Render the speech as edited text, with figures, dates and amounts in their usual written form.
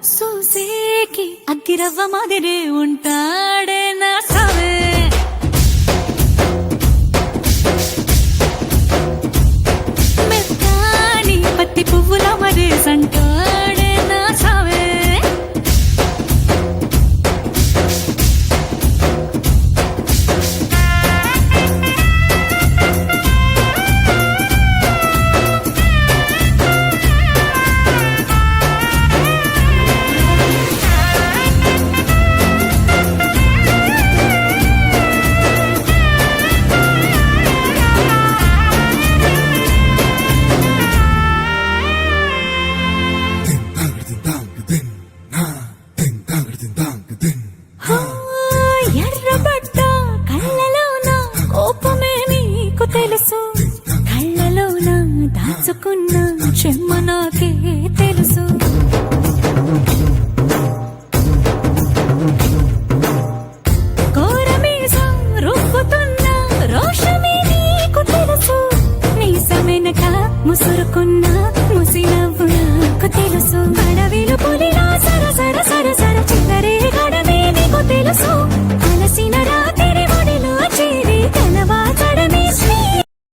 సూసేకి అగ్గిరవ్వ మాదిరి ఉంటాడే నా సావే. మెత్తాని పత్తి పువ్వుల మరి సంటాడే నా సావే. ఎర్రబడ్డ కళ్ళలోన కోపమే నీకు తెలుసు, కళ్ళలోన దాచుకున్న చెమ్మ నాకే తెలుసు. కోరమీసం రుబ్బుతున్న రోషమే నీకు తెలుసు, మీసమెనక ముసురుకున్న ముసి నవ్వు నాకు తెలుసు. అడవిలు పులిలా సర సర సర సర